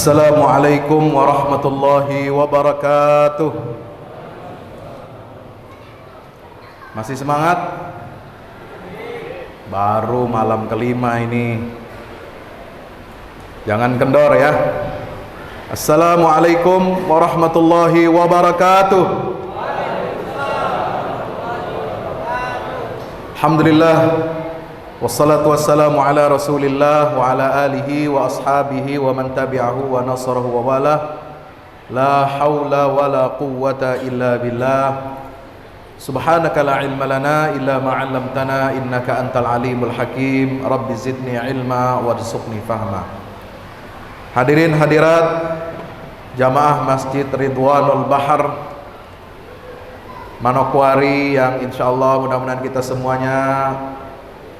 Assalamualaikum warahmatullahi wabarakatuh. Masih semangat? Baru malam kelima ini. Jangan kendor ya. Assalamualaikum warahmatullahi wabarakatuh. Alhamdulillah. Wassalatu wassalamu ala rasulillah wa ala alihi wa ashabihi wa man tabi'ahu wa nasarahu wa wala. La hawla wa la quwwata illa billah. Subhanaka la ilma lana illa ma 'allamtana innaka antal alimul hakim. Rabbi zidni ilma warzuqni fahma. Hadirin hadirat jamaah Masjid Ridwanul Bahar Manokwari yang insyaallah mudah-mudahan kita semuanya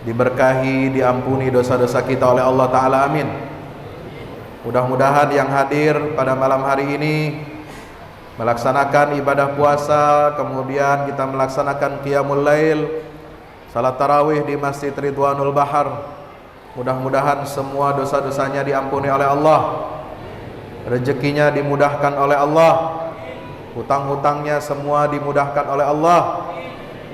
diberkahi, diampuni dosa-dosa kita oleh Allah Ta'ala, amin. Mudah-mudahan yang hadir pada malam hari ini melaksanakan ibadah puasa, kemudian kita melaksanakan qiyamul lail, salat tarawih di Masjid Ridwanul Bahar. Mudah-mudahan semua dosa-dosanya diampuni oleh Allah, rezekinya dimudahkan oleh Allah, hutang-hutangnya semua dimudahkan oleh Allah.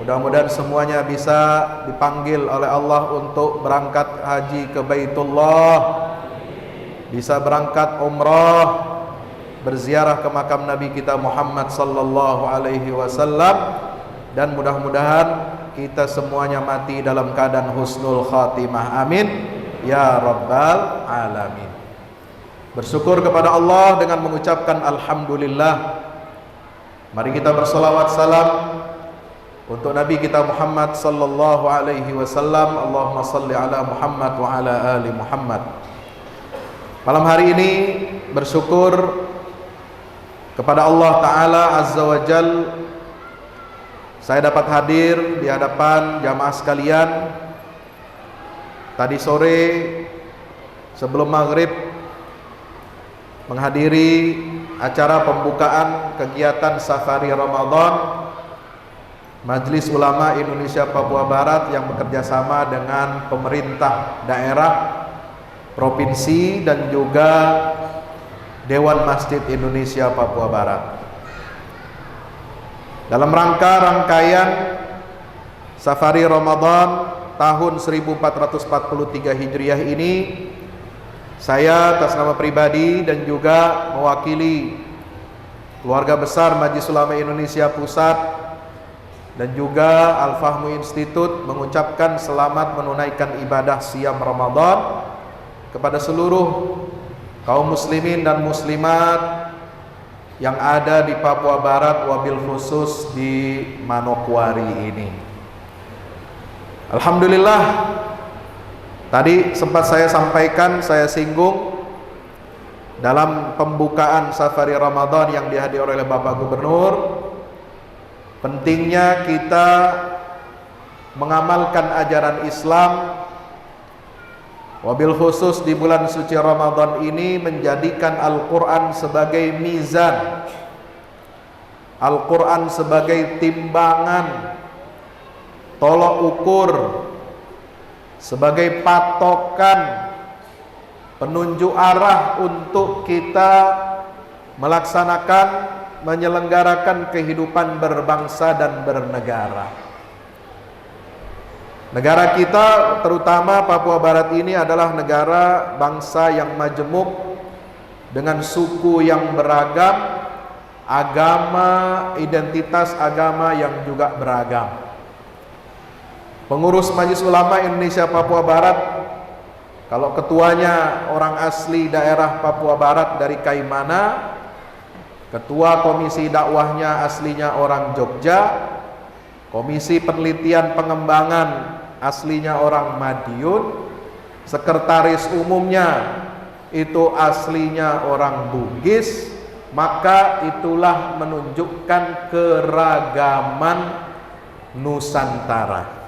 Mudah-mudahan semuanya bisa dipanggil oleh Allah untuk berangkat haji ke Baitullah, bisa berangkat umrah, berziarah ke makam Nabi kita Muhammad sallallahu alaihi wasallam, dan mudah-mudahan kita semuanya mati dalam keadaan husnul khatimah, amin ya rabbal alamin. Bersyukur kepada Allah dengan mengucapkan alhamdulillah. Mari kita bersolawat salam untuk Nabi kita Muhammad sallallahu alaihi wasallam. Allahumma salli ala Muhammad wa ala ali Muhammad. Malam hari ini bersyukur kepada Allah Ta'ala Azza wa Jal, saya dapat hadir di hadapan jamaah sekalian tadi sore sebelum maghrib menghadiri acara pembukaan kegiatan Safari Ramadan Majelis Ulama Indonesia Papua Barat yang bekerja sama dengan pemerintah daerah, provinsi, dan juga Dewan Masjid Indonesia Papua Barat. Dalam rangka rangkaian Safari Ramadan tahun 1443 Hijriah ini, saya atas nama pribadi dan juga mewakili keluarga besar Majelis Ulama Indonesia Pusat dan juga Al-Fahmu Institute mengucapkan selamat menunaikan ibadah siam Ramadan kepada seluruh kaum muslimin dan muslimat yang ada di Papua Barat, wabil khusus di Manokwari ini. Alhamdulillah, tadi sempat saya sampaikan, saya singgung dalam pembukaan Safari Ramadan yang dihadiri oleh Bapak Gubernur, pentingnya kita mengamalkan ajaran Islam, wabil khusus di bulan suci Ramadan ini, menjadikan Al-Quran sebagai mizan, Al-Quran sebagai timbangan, tolok ukur, sebagai patokan, penunjuk arah untuk kita melaksanakan, menyelenggarakan kehidupan berbangsa dan bernegara. Negara kita, terutama Papua Barat ini, adalah negara bangsa yang majemuk dengan suku yang beragam, agama, identitas agama yang juga beragam. Pengurus Majelis Ulama Indonesia Papua Barat, kalau ketuanya orang asli daerah Papua Barat dari Kaimana, ketua komisi dakwahnya aslinya orang Jogja, komisi penelitian pengembangan aslinya orang Madiun, sekretaris umumnya itu aslinya orang Bugis, maka itulah menunjukkan keragaman Nusantara.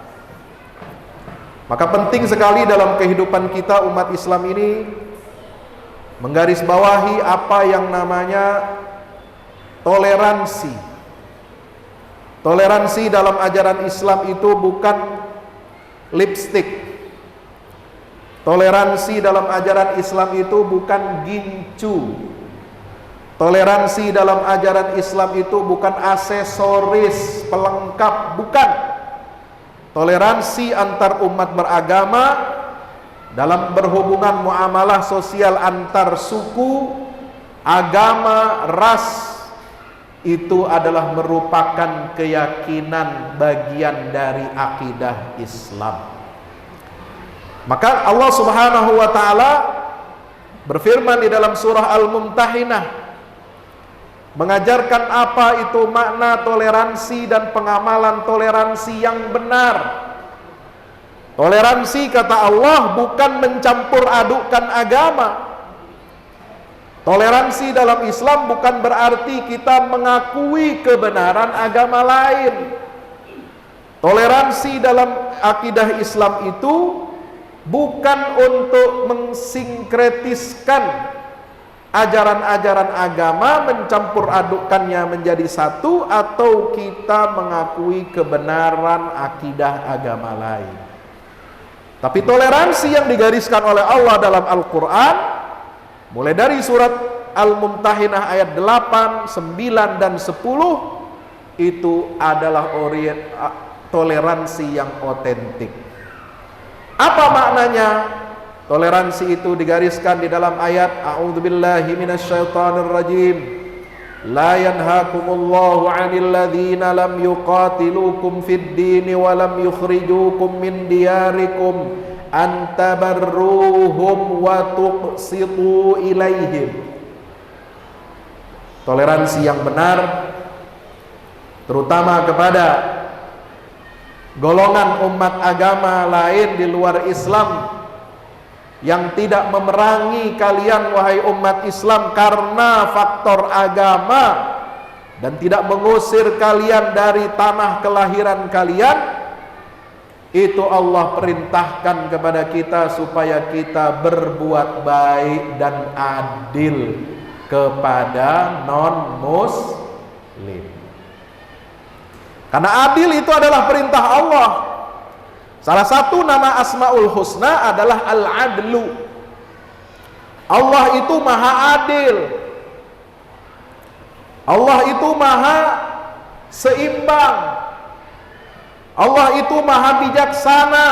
Maka penting sekali dalam kehidupan kita umat Islam ini menggarisbawahi apa yang namanya toleransi. Toleransi dalam ajaran Islam itu bukan lipstick. Toleransi dalam ajaran Islam itu bukan gincu. Toleransi dalam ajaran Islam itu bukan aksesoris, pelengkap, bukan. Toleransi antar umat beragama dalam berhubungan muamalah sosial antar suku, agama, ras, itu adalah merupakan keyakinan bagian dari akidah Islam. Maka Allah Subhanahu wa taala berfirman di dalam surah Al-Mumtahinah, mengajarkan apa itu makna toleransi dan pengamalan toleransi yang benar. Toleransi, kata Allah, bukan mencampur adukkan agama. Toleransi dalam Islam bukan berarti kita mengakui kebenaran agama lain. Toleransi dalam akidah Islam itu bukan untuk mensinkretiskan ajaran-ajaran agama, mencampur adukkannya menjadi satu, atau kita mengakui kebenaran akidah agama lain. Tapi toleransi yang digariskan oleh Allah dalam Al-Quran, mulai dari surat Al-Mumtahinah ayat 8, 9, dan 10, itu adalah toleransi yang otentik. Apa maknanya? Toleransi itu digariskan di dalam ayat A'udzubillahi minasyaitonirrajim. La yanhakumullahu 'anil ladzina lam yuqatilukum fid dini wa lam yukhrijukum min diyarikum an tabarruhum wa tuqsitu ilaihim. Toleransi yang benar terutama kepada golongan umat agama lain di luar Islam yang tidak memerangi kalian wahai umat Islam karena faktor agama, dan tidak mengusir kalian dari tanah kelahiran kalian, itu Allah perintahkan kepada kita supaya kita berbuat baik dan adil kepada non-muslim. Karena adil itu adalah perintah Allah. Salah satu nama Asmaul Husna adalah Al-Adlu. Allah itu maha adil. Allah itu maha seimbang. Allah itu maha bijaksana.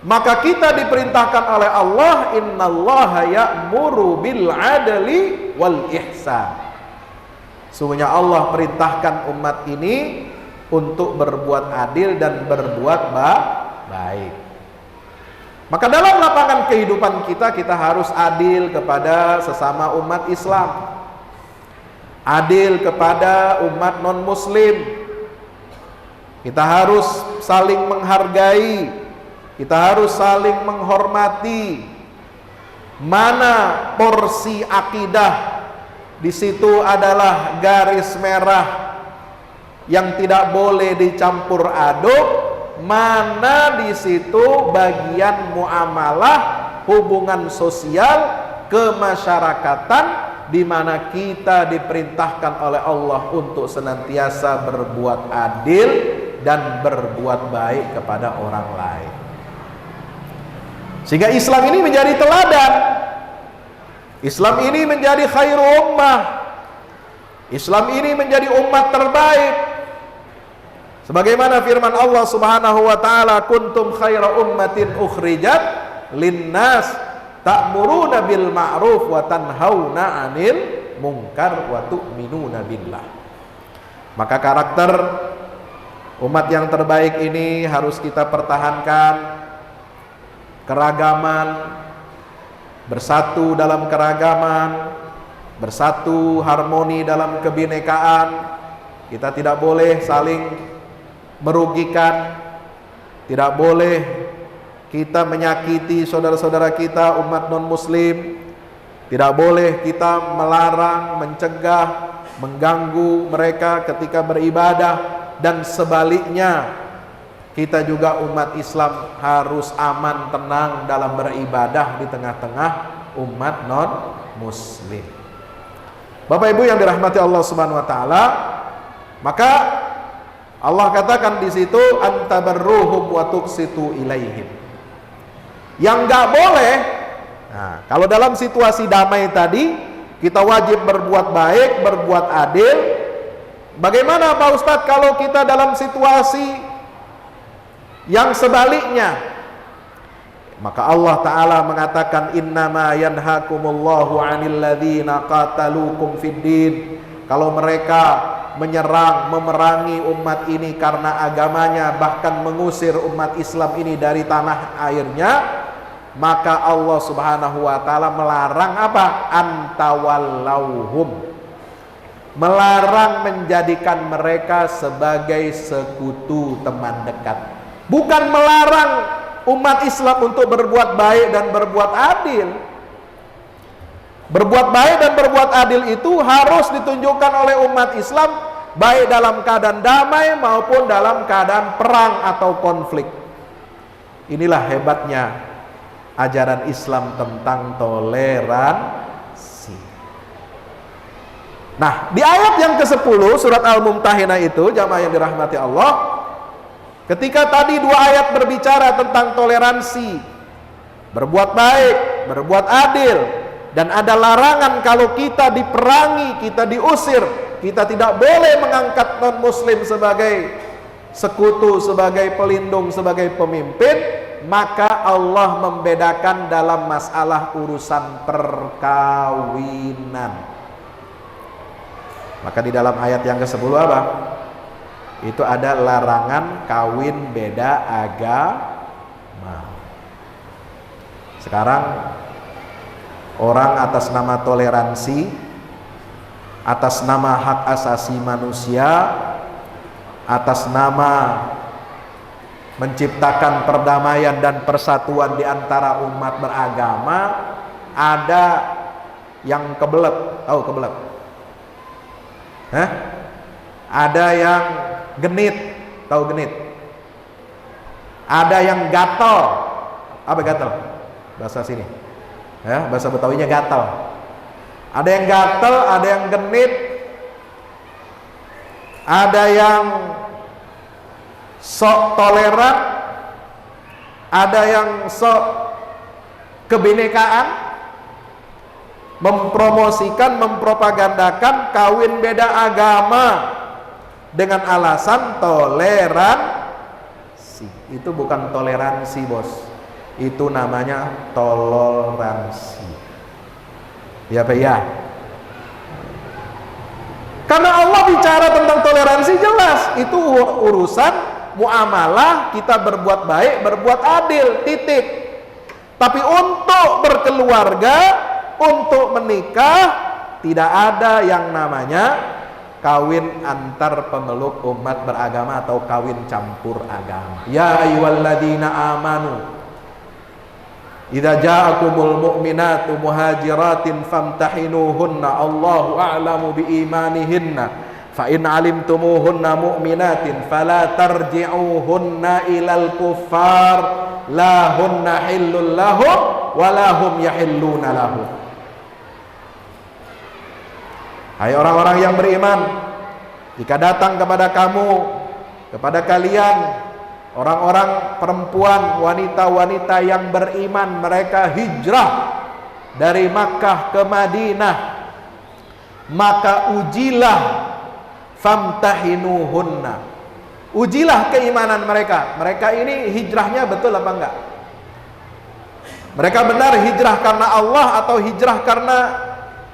Maka kita diperintahkan oleh Allah, innallaha ya'muru bil adli wal ihsan. Sungguhnya Allah perintahkan umat ini untuk berbuat adil dan berbuat baik. Maka dalam lapangan kehidupan kita, kita harus adil kepada sesama umat Islam, adil kepada umat non-muslim. Kita harus saling menghargai, kita harus saling menghormati. Mana porsi akidah, di situ adalah garis merah yang tidak boleh dicampur aduk. Mana di situ bagian muamalah, hubungan sosial, kemasyarakatan, di mana kita diperintahkan oleh Allah untuk senantiasa berbuat adil dan berbuat baik kepada orang lain. Sehingga Islam ini menjadi teladan. Islam ini menjadi khairu ummah. Islam ini menjadi umat terbaik. Sebagaimana firman Allah Subhanahu wa taala, kuntum khaira ummatin ukhrijat linnas ta'muruna bil ma'ruf wa tanhauna 'anil munkar wa tu'minuna billah. Maka karakter umat yang terbaik ini harus kita pertahankan. Keragaman, bersatu dalam keragaman, bersatu harmoni dalam kebinekaan. Kita tidak boleh saling merugikan, tidak boleh kita menyakiti saudara-saudara kita umat non-muslim, tidak boleh kita melarang, mencegah, mengganggu mereka ketika beribadah, dan sebaliknya kita juga umat Islam harus aman, tenang dalam beribadah di tengah-tengah umat non-muslim. Bapak Ibu yang dirahmati Allah Subhanahu wa taala, maka Allah katakan di situ antabarruhum wa tuqsitu ilaihim. Yang nggak boleh, nah, kalau dalam situasi damai tadi, kita wajib berbuat baik, berbuat adil. Bagaimana Pak Ustadz kalau kita dalam situasi yang sebaliknya? Maka Allah Ta'ala mengatakan, innama yanhakumullahu 'anil ladzina qataluukum fiddin. Kalau mereka menyerang, memerangi umat ini karena agamanya, bahkan mengusir umat Islam ini dari tanah airnya, maka Allah Subhanahu wa Ta'ala melarang apa? Antawallauhum, melarang menjadikan mereka sebagai sekutu, teman dekat. Bukan melarang umat Islam untuk berbuat baik dan berbuat adil. Berbuat baik dan berbuat adil itu harus ditunjukkan oleh umat Islam, baik dalam keadaan damai maupun dalam keadaan perang atau konflik. Inilah hebatnya ajaran Islam tentang toleransi. Nah, di ayat yang ke-10 surat Al-Mumtahinah itu, jamaah yang dirahmati Allah, ketika tadi 2 ayat berbicara tentang toleransi, berbuat baik, berbuat adil, dan ada larangan kalau kita diperangi, kita diusir, kita tidak boleh mengangkat non-muslim sebagai sekutu, sebagai pelindung, sebagai pemimpin, maka Allah membedakan dalam masalah urusan perkawinan. Maka di dalam ayat yang ke-10 apa? Itu ada larangan kawin beda agama. Sekarang orang atas nama toleransi, atas nama hak asasi manusia, atas nama menciptakan perdamaian dan persatuan di antara umat beragama, ada yang kebelet. Tahu kebelet? Ada yang genit. Tahu genit? Ada yang gatal. Apa gatal? Bahasa sini. Bahasa Betawinya gatal. Ada yang gatal, ada yang genit, ada yang sok toleran, ada yang sok kebinekaan, mempromosikan, mempropagandakan kawin beda agama dengan alasan toleransi. Itu bukan toleransi, bos. Itu namanya toleransi. Ya Pak ya. Karena Allah bicara tentang toleransi jelas, itu urusan muamalah, kita berbuat baik, berbuat adil, titik. Tapi untuk berkeluarga, untuk menikah, tidak ada yang namanya kawin antar pemeluk umat beragama atau kawin campur agama. Ya ayyuhalladzina amanu idza ja'akumul mu'minatu muhajiratin famtahinuhunna Allahu a'lamu biimanihinna fa in 'alimtumuhunna mu'minatin fala tarji'uhunna ilal kuffar la hunna hillul lahum wa la hum yahilluna lahum. Hai orang-orang yang beriman, jika datang kepada kamu, kepada kalian orang-orang perempuan, wanita-wanita yang beriman, mereka hijrah dari Makkah ke Madinah, maka ujilah, famtahinuhunna, ujilah keimanan mereka. Mereka ini hijrahnya betul apa enggak? Mereka benar hijrah karena Allah atau hijrah karena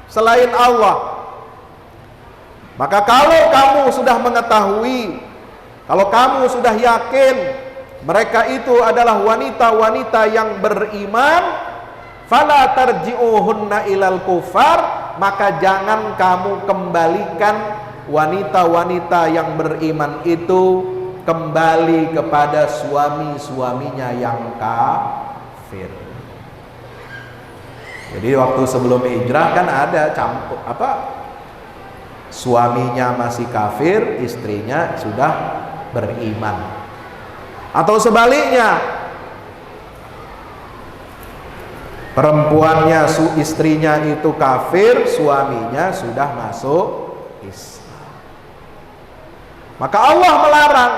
selain Allah? Maka kalau kamu sudah mengetahui, kalau kamu sudah yakin mereka itu adalah wanita-wanita yang beriman, fala tarji'uhunna ilal kufar, maka jangan kamu kembalikan wanita-wanita yang beriman itu kembali kepada suami-suaminya yang kafir. Jadi waktu sebelum hijrah kan ada campur suaminya masih kafir, istrinya sudah beriman. Atau sebaliknya, perempuannya istrinya itu kafir, suaminya sudah masuk Islam. Maka Allah melarang,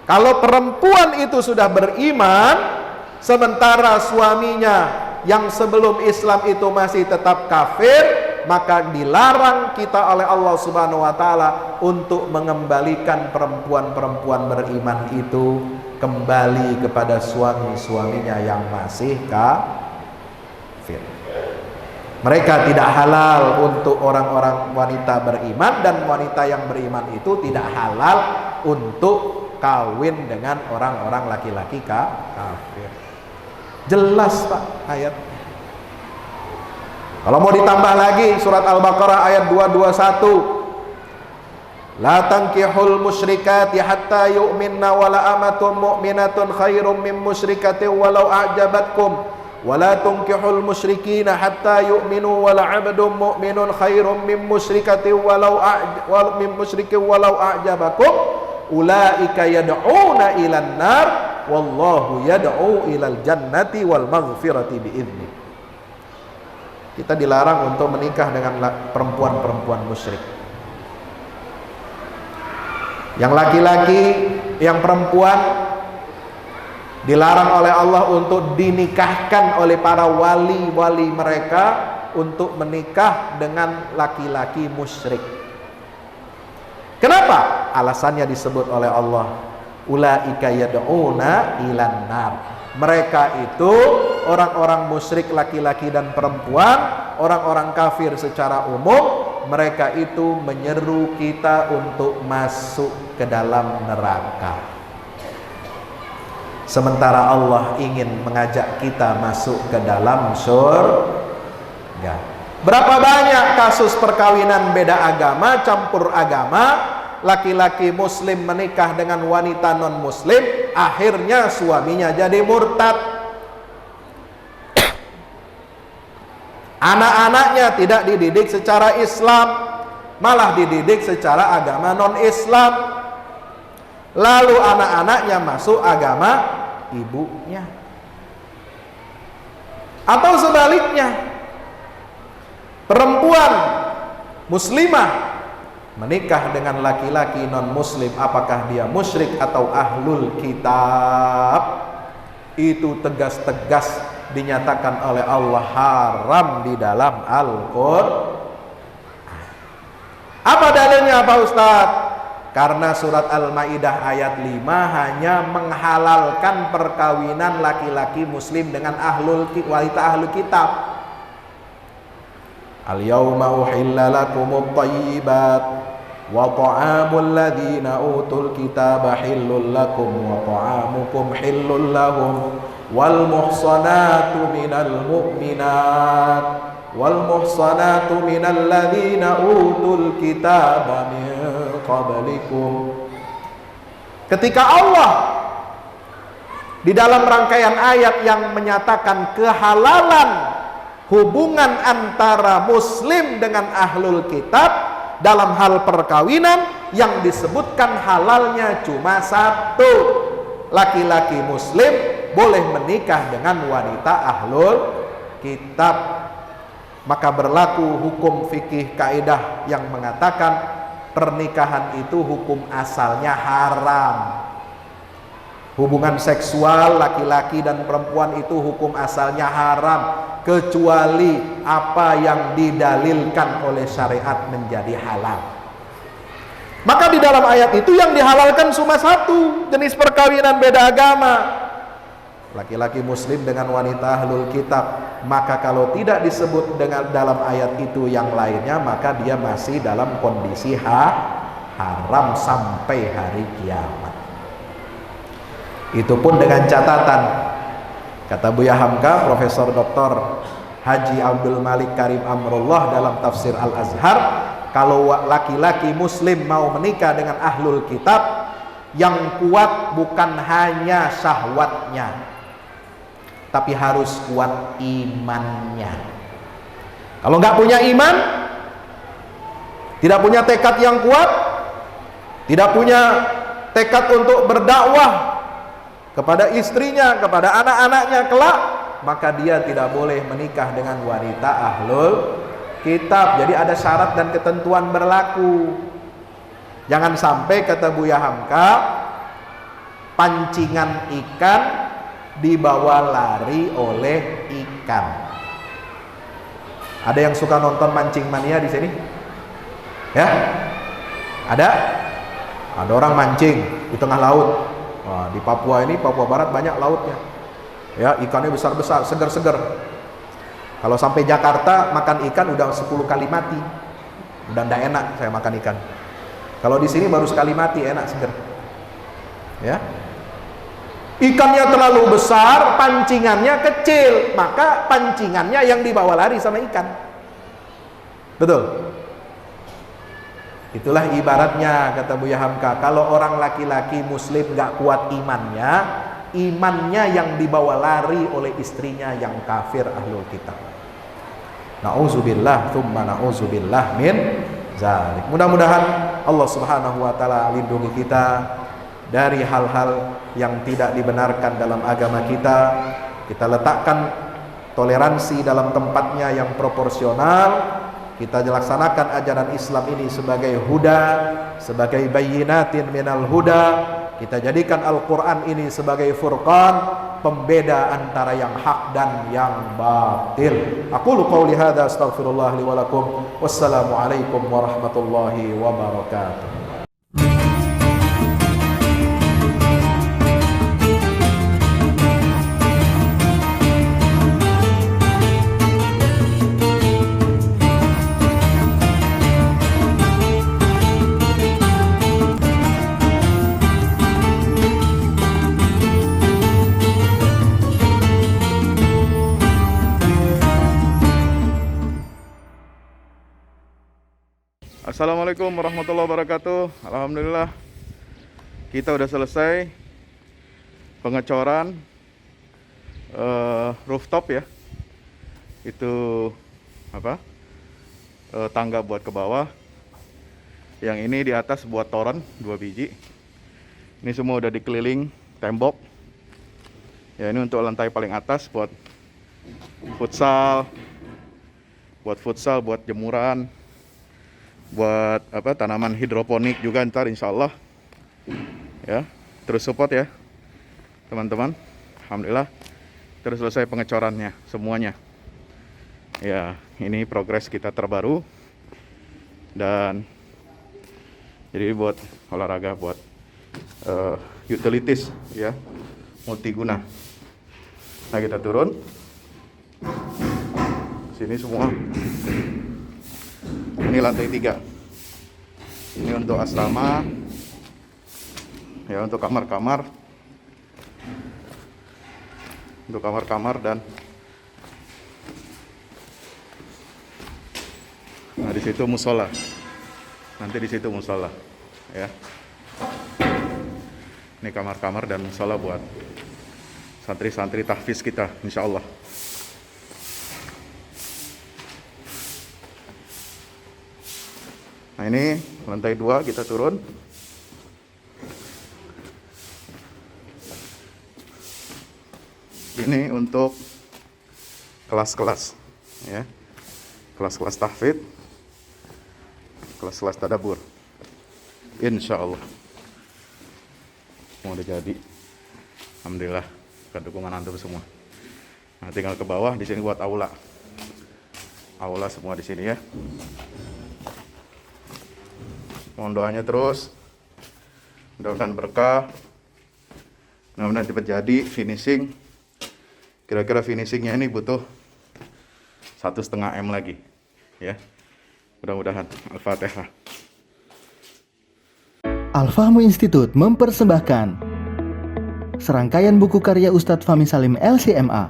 kalau perempuan itu sudah beriman, sementara suaminya yang sebelum Islam itu masih tetap kafir, maka dilarang kita oleh Allah Subhanahu wa taala untuk mengembalikan perempuan-perempuan beriman itu kembali kepada suami-suaminya yang masih kafir. Mereka tidak halal untuk orang-orang wanita beriman, dan wanita yang beriman itu tidak halal untuk kawin dengan orang-orang laki-laki kafir. Jelas Pak ayat. Kalau mau ditambah lagi, surat Al-Baqarah ayat 221. La tankihul musyrikati hatta yu'minna wala amatun mu'minatun khairum min musyrikatin walau a'jabatkum wala tunkihul musyrikina hatta yu'minu wala 'abdun mu'minun khairum min musyrikatin walau a'jabakum ulaika yad'una ilan nar wallahu yad'u ilal jannati wal maghfirati bi'idznih. Kita dilarang untuk menikah dengan perempuan-perempuan musyrik. Yang laki-laki, yang perempuan dilarang oleh Allah untuk dinikahkan oleh para wali-wali mereka untuk menikah dengan laki-laki musyrik. Kenapa? Alasannya disebut oleh Allah, ulaika yad'una ilan nar. Mereka itu orang-orang musyrik laki-laki dan perempuan, orang-orang kafir secara umum, mereka itu menyeru kita untuk masuk ke dalam neraka. Sementara Allah ingin mengajak kita masuk ke dalam surga. Berapa banyak kasus perkawinan beda agama, campur agama, laki-laki muslim menikah dengan wanita non muslim, akhirnya suaminya jadi murtad. Anak-anaknya tidak dididik secara Islam, malah dididik secara agama non Islam. Lalu anak-anaknya masuk agama ibunya. Atau sebaliknya, perempuan muslimah menikah dengan laki-laki non muslim, apakah dia musyrik atau ahlul kitab, itu tegas-tegas dinyatakan oleh Allah haram di dalam Al-Qur'an. Apa dalilnya Pak Ustadz? Karena surat Al-Maidah ayat 5 hanya menghalalkan perkawinan laki-laki muslim dengan wanita ahlul kitab. Al-yawma uhilla lakumut thayyibat wa ta'amul ladzina utul kitaba hillul lakum wa ta'amukum hillul lahum wal muhsanatu minal mu'minat wal muhsanatu minal ladzina utul kitaba min qablikum. Ketika Allah di dalam rangkaian ayat yang menyatakan kehalalan hubungan antara muslim dengan ahlul kitab dalam hal perkawinan, yang disebutkan halalnya cuma satu, laki-laki muslim boleh menikah dengan wanita ahlul kitab. Maka berlaku hukum fikih kaidah yang mengatakan pernikahan itu hukum asalnya haram. Hubungan seksual laki-laki dan perempuan itu hukum asalnya haram, kecuali apa yang didalilkan oleh syariat menjadi halal. Maka di dalam ayat itu yang dihalalkan cuma satu jenis perkawinan beda agama, laki-laki muslim dengan wanita ahlul kitab. Maka kalau tidak disebut dengan dalam ayat itu yang lainnya, maka dia masih dalam kondisi haram sampai hari kiamat. Itu pun dengan catatan, kata Buya Hamka, Profesor Dr. Haji Abdul Malik Karim Amrullah dalam tafsir Al-Azhar, kalau laki-laki muslim mau menikah dengan ahlul kitab, yang kuat bukan hanya syahwatnya, tapi harus kuat imannya. Kalau nggak punya iman, tidak punya tekad yang kuat, tidak punya tekad untuk berdakwah kepada istrinya, kepada anak-anaknya kelak, maka dia tidak boleh menikah dengan wanita ahlul kitab. Jadi ada syarat dan ketentuan berlaku. Jangan sampai, kata Buya Hamka, pancingan ikan dibawa lari oleh ikan. Ada yang suka nonton Mancing Mania di sini? Ya? Ada? Ada orang mancing di tengah laut. Wah, di Papua ini, Papua Barat banyak lautnya. Ya, ikannya besar-besar, segar-segar. Kalau sampai Jakarta makan ikan udah 10 kali mati. Udah ndak enak saya makan ikan. Kalau di sini baru sekali mati, enak segar. Ya. Ikannya terlalu besar, pancingannya kecil, maka pancingannya yang dibawa lari sama ikan. Betul. Itulah ibaratnya, kata Buya Hamka, kalau orang laki-laki muslim gak kuat imannya yang dibawa lari oleh istrinya yang kafir ahlul kitab. Na'udzubillah thumma na'udzubillah min zalik. Mudah-mudahan Allah Subhanahu wa taala lindungi kita dari hal-hal yang tidak dibenarkan dalam agama kita. Kita letakkan toleransi dalam tempatnya yang proporsional. Kita laksanakan ajaran Islam ini sebagai huda, sebagai bayyinatin minal huda. Kita jadikan Al-Quran ini sebagai furqan, pembeda antara yang hak dan yang batil. Aqulu qawli hadza astaghfirullah li wa lakum. Wassalamu alaikum warahmatullahi wabarakatuh. Assalamualaikum warahmatullahi wabarakatuh. Alhamdulillah kita udah selesai pengecoran rooftop ya. Itu apa? Tangga buat ke bawah. Yang ini di atas buat toren 2 biji. Ini semua udah dikeliling tembok. Ya, ini untuk lantai paling atas buat futsal, buat jemuran, buat apa, tanaman hidroponik juga ntar insyaallah ya. Terus support ya teman-teman. Alhamdulillah terus selesai pengecorannya semuanya ya. Ini progres kita terbaru dan jadi buat olahraga, buat utilities ya, multiguna. Nah, kita turun sini semua. Ini lantai 3. Ini untuk asrama. Ya, untuk kamar-kamar. Untuk kamar-kamar dan nah, di situ musola. Nanti di situ musola, ya. Ini kamar-kamar dan musola buat santri-santri tahfiz kita, insyaallah. Nah, ini lantai 2 kita turun. Ini untuk kelas-kelas ya. Kelas-kelas tahfidz, kelas-kelas tadabbur. Insyaallah. Mau udah jadi. Alhamdulillah, berkat dukungan antum semua. Nah, tinggal ke bawah, di sini buat aula. Aula semua di sini ya. Mohon doanya terus, mudah-mudahan berkah, mudah-mudahan cepat jadi finishing. Kira-kira finishingnya ini butuh 1,5 M lagi, ya. Mudah-mudahan. Al-Fatihah. Al-Fahmu Institute mempersembahkan serangkaian buku karya Ustadz Fahmi Salim LCMA.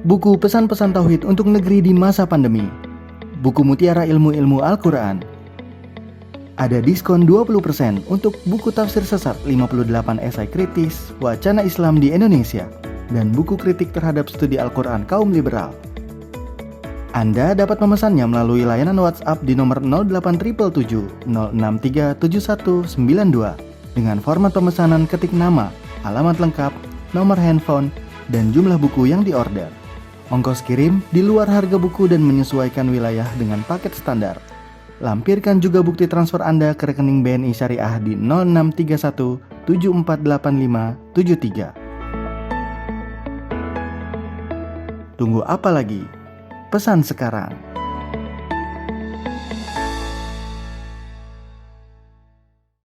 Buku pesan-pesan tauhid untuk negeri di masa pandemi. Buku mutiara ilmu-ilmu Al-Quran. Ada diskon 20% untuk buku tafsir sesat 58 esai kritis wacana Islam di Indonesia dan buku kritik terhadap studi Al-Quran kaum liberal. Anda dapat memesannya melalui layanan WhatsApp di nomor 08777 0637192 dengan format pemesanan ketik nama, alamat lengkap, nomor handphone, dan jumlah buku yang diorder. Ongkos kirim di luar harga buku dan menyesuaikan wilayah dengan paket standar. Lampirkan juga bukti transfer Anda ke rekening BNI Syariah di 0631 748573. Tunggu apa lagi? Pesan sekarang.